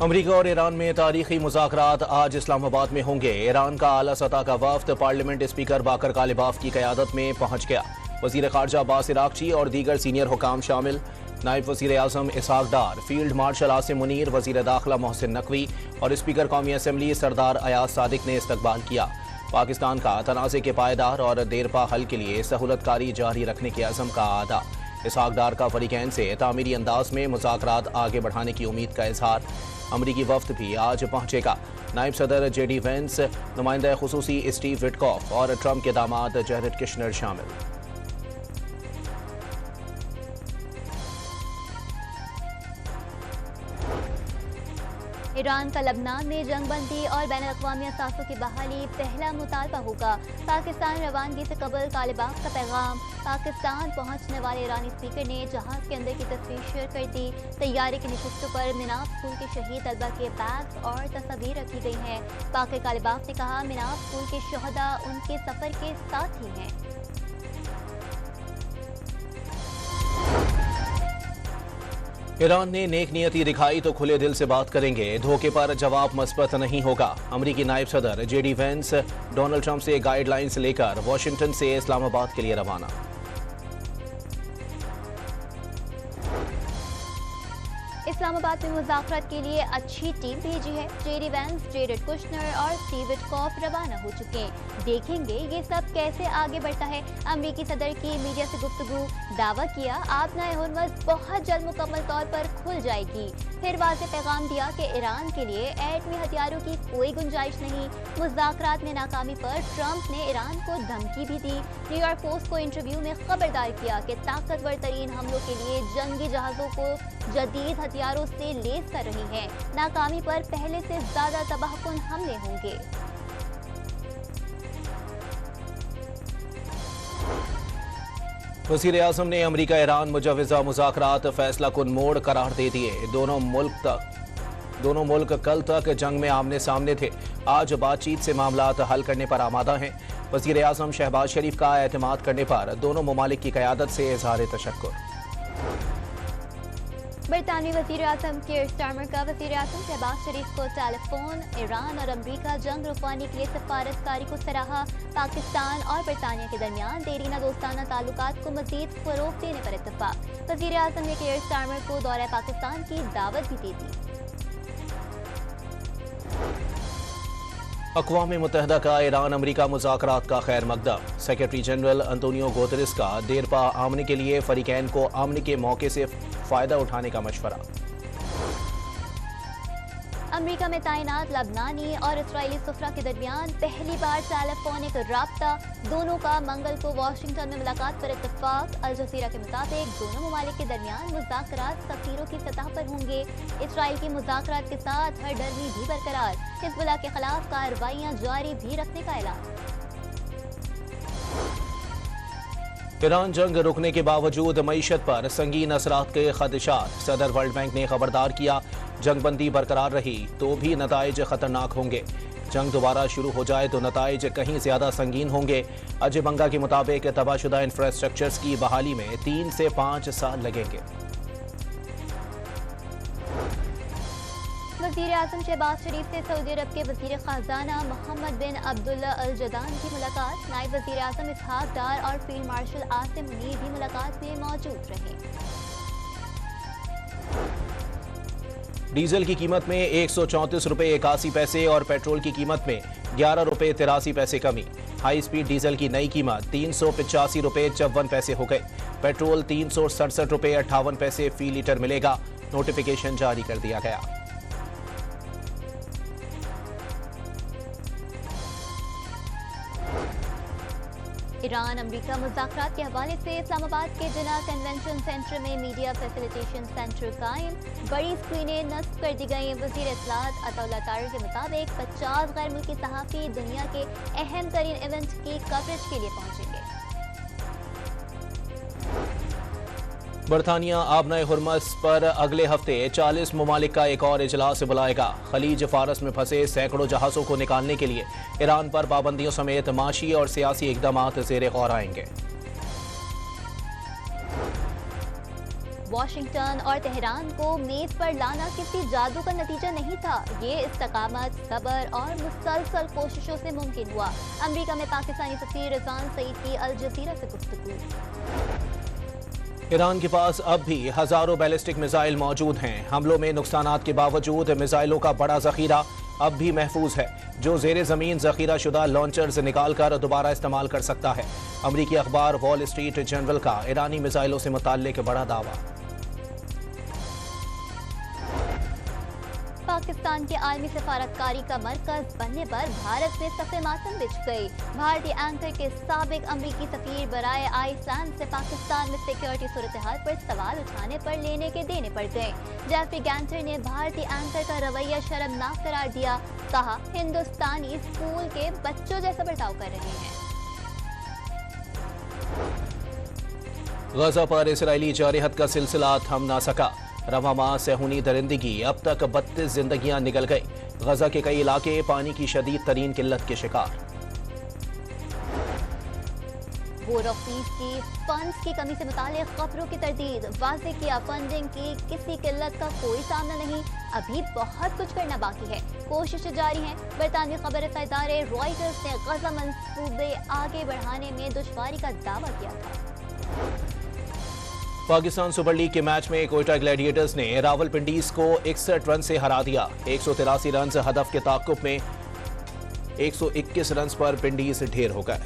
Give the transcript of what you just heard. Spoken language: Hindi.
अमरीका और ईरान में तारीखी मुज़ाकरात आज इस्लामाबाद में होंगे। ईरान का आला सतह का वफ्द पार्लियामेंट स्पीकर बाकर कालिबाफ की क़यादत में पहुंच गया। वज़ीर ख़ारजा अब्बास इराक़ची और दीगर सीनियर हुकाम शामिल। नायब वज़ीर आज़म इसहाक डार, फील्ड मार्शल आसिम मुनीर, वज़ीर दाखिला मोहसिन नकवी और स्पीकर कौमी असम्बली सरदार अयाज सादिक ने इस्तकबाल किया। पाकिस्तान का तनाज़े के पायदार और देरपा हल के लिए सहूलतकारी जारी रखने के अज़म का आदा। इसहाक डार का फरीकैन से तामीरी अंदाज में मुज़ाकरात आगे बढ़ाने की उम्मीद का इजहार। अमरीकी वफ्द भी आज पहुंचेगा। नायब सदर JD वेंस, नुमाइंदा खुसूसी स्टीव विटकॉफ और ट्रंप के दामाद जैरेड कुशनर शामिल। ईरान का लबनान में जंगबंदी और बैनुल-अक़वामी असासों की बहाली पहला मुतालबा होगा। पाकिस्तान रवानगी से कबल कालिबाफ का पैगाम। पाकिस्तान पहुंचने वाले ईरानी स्पीकर ने जहाज के अंदर की तस्वीर शेयर कर दी। तैयारे की नशिस्तों पर मिनाब स्कूल के शहीद तलबा के बैग्स और तस्वीर रखी गई हैं। बाकर कालिबाफ ने कहा, मिनाब स्कूल के शहदा उनके सफर के साथ ही हैं। ईरान ने नेक नियति दिखाई तो खुले दिल से बात करेंगे, धोखे पर जवाब मस्बत नहीं होगा। अमरीकी नायब सदर JD वेंस डोनाल्ड ट्रंप से गाइडलाइंस लेकर वाशिंगटन से इस्लामाबाद के लिए रवाना। इस्लामाबाद में मुज़ाकरात के लिए अच्छी टीम भेजी है। JD वेंस, जैरेड कुशनर और स्टीव विटकॉफ रवाना हो चुके हैं। देखेंगे ये सब कैसे आगे बढ़ता है। अमरीकी सदर की मीडिया से गुफ्तगू, दावा किया आबनाए हुर्मुज़ बहुत जल्द मुकम्मल तौर पर खुल जाएगी। फिर वाज़े पैगाम दिया कि ईरान के लिए एटमी हथियारों की कोई गुंजाइश नहीं। मुज़ाकरात में नाकामी पर ट्रंप ने ईरान को धमकी भी दी। न्यूयॉर्क पोस्ट को इंटरव्यू में खबरदार किया कि ताकतवर तरीन हमलों के लिए जंगी जहाज़ों को जदीद हथियारों से लैस कर रही है। नाकामी पर पहले से ज्यादा तबाहकुन हमले होंगे। वज़ीर आज़म ने अमरीका ईरान मुजव्वज़ा मुज़ाकरात फैसला कुन मोड़ करार दे दिए। दोनों मुल्क कल तक जंग में आमने सामने थे। आज बातचीत से मामलात हल करने पर आमादा हैं। वज़ीर आज़म शहबाज शरीफ का एतमाद करने पर दोनों ममालिक की क़यादत से इज़हार तशक्कुर। बरतानवी वज़ीर आज़म कीर स्टारमर का वज़ीर आज़म शहबाज शरीफ को टेलीफोन। ईरान और अमरीका जंग रुकवाने के लिए सफारतकारी को सराहा। पाकिस्तान और बरतानिया के दरमियान देरीना दोस्ताना ताल्लुकात को मज़ीद फ़रोग़ देने पर इत्तफ़ाक़। वज़ीर आज़म ने कीर स्टारमर को दौरा पाकिस्तान की दावत भी दे दी। अक़वाम मुत्तहिदा का ईरान अमरीका मुज़ाकरात का खैर मकदम। सेक्रेटरी जनरल अंतोनियो गुतेरेस का देरपा आमने के लिए फ़रीक़ैन को आमने के मौके से फ़ायदा उठाने का मशवरा। अमरीका में तैनात लबनानी और इस्राईली सुफरा के दरमियान पहली बार टेलीफोनिक राब्ता। दोनों का मंगल को वाशिंगटन में मुलाकात पर इत्तफाक। अल जज़ीरा के मुताबिक दोनों ममालिक के दरमियान मुज़ाकरात सफ़ीरों की सतह पर होंगे। इसराइल की मुज़ाकरात के साथ हर डरमी भी बरकरार। हिज़्बुल्लाह के खिलाफ कार्रवाइयाँ जारी भी रखने का ऐलान। ईरान जंग रुकने के बावजूद मईशत पर संगीन असरात के खदशात। सदर वर्ल्ड बैंक ने खबरदार किया, जंगबंदी बरकरार रही तो भी नताइज खतरनाक होंगे। जंग दोबारा शुरू हो जाए तो नताइज कहीं ज्यादा संगीन होंगे। अजय बंगा के मुताबिक तबाहशुदा इंफ्रास्ट्रक्चर्स की बहाली में 3 से 5 साल लगेंगे। वज़ीर आज़म शहबाज शरीफ से सऊदी अरब के वज़ीर ख़ज़ाना मोहम्मद बिन अब्दुल्ला अल जदान की मुलाकात। नायब वज़ीर आज़म इसहाक डार और फील्ड मार्शल आसिम मुनीर भी मुलाकात में मौजूद रहे। डीजल की कीमत में 134 रुपये 81 पैसे और पेट्रोल की कीमत में 11 रुपये 83 पैसे कमी। हाई स्पीड डीजल की नई कीमत 385 रुपये 54 पैसे हो गए। पेट्रोल 367 रुपये 58 पैसे फी लीटर मिलेगा। नोटिफिकेशन जारी कर दिया गया। ईरान अमरीका मुज़ाकरात के हवाले से इस्लामाबाद के जिना कन्वेंशन सेंटर में मीडिया फैसिलिटेशन सेंटर कायम। बड़ी स्क्रीनें नस्ब कर दी गई। वज़ीर इत्तलात अताउल्लाह तारिक के मुताबिक 50 गैर मुल्की सहाफ़ी दुनिया के अहम तरीन इवेंट की कवरेज के लिए पहुँचेंगे। बरतानिया आबनाए हुर्मुज़ पर अगले हफ्ते 40 ममालिक का एक और इजलास बुलाएगा। खलीज फारस में फंसे सैकड़ों जहाज़ों को निकालने के लिए ईरान पर पाबंदियों समेत माशी और सियासी इक़दामात ज़ेर गौर आएंगे। वॉशिंगटन और तेहरान को मेज पर लाना किसी जादू का नतीजा नहीं था। ये इस्तकामत, सब्र और मुसलसल कोशिशों से मुमकिन हुआ। अमेरिका में पाकिस्तानी सफीर रिजवान सईद की अल जजीरा से गुफ्तगू। ईरान के पास अब भी हजारों बैलिस्टिक मिसाइल मौजूद हैं। हमलों में नुकसानात के बावजूद मिसाइलों का बड़ा जखीरा अब भी महफूज है, जो जेर जमीन जखीरा शुदा लॉन्चर्स निकाल कर दोबारा इस्तेमाल कर सकता है। अमरीकी अखबार वॉल स्ट्रीट जर्नल का ईरानी मिसाइलों से मुताल्लिक बड़ा दावा। पाकिस्तान के आलमी सफारतकारी का मरकज बनने पर भारत में सफ़े मातम बिछ गई। भारतीय एंकर के साबिक अमरीकी सफीर बराए आइसलैंड से पाकिस्तान में सिक्योरिटी सूरत हाल पर सवाल उठाने पर लेने के देने पड़ गए। जेफरी गैंटर ने भारतीय एंकर का रवैया शर्मनाक करार दिया। कहा, हिंदुस्तानी स्कूल के बच्चों जैसा बर्ताव कर रहे हैं। गजा पर इसराइली जारहत का सिलसिला थम ना सका। रवा माह सेहूनी दरिंदगी, अब तक 32 जिंदगियां निकल गई। गजा के कई इलाके पानी की शदीद तरीन किल्लत के शिकार। बोर्ड ऑफ पीस की फंड्स की कमी से मुतालिक खबरों की तरदीद। वाज़ेह किया, फंडिंग की किसी किल्लत का कोई सामना नहीं, अभी बहुत कुछ करना बाकी है, कोशिशें जारी हैं। बरतानवी खबर रसां इदारे रॉयटर्स ने गजा मंसूबे आगे बढ़ाने में दुश्वारी का दावा किया था। पाकिस्तान सुपर लीग के मैच में कोयटा ग्लैडिएटर्स ने रावलपिंडीज को 61 रन से हरा दिया। 183 रन हदफ के ताक़ुब में 121 रन पर पिंडीज ढेर हो गए।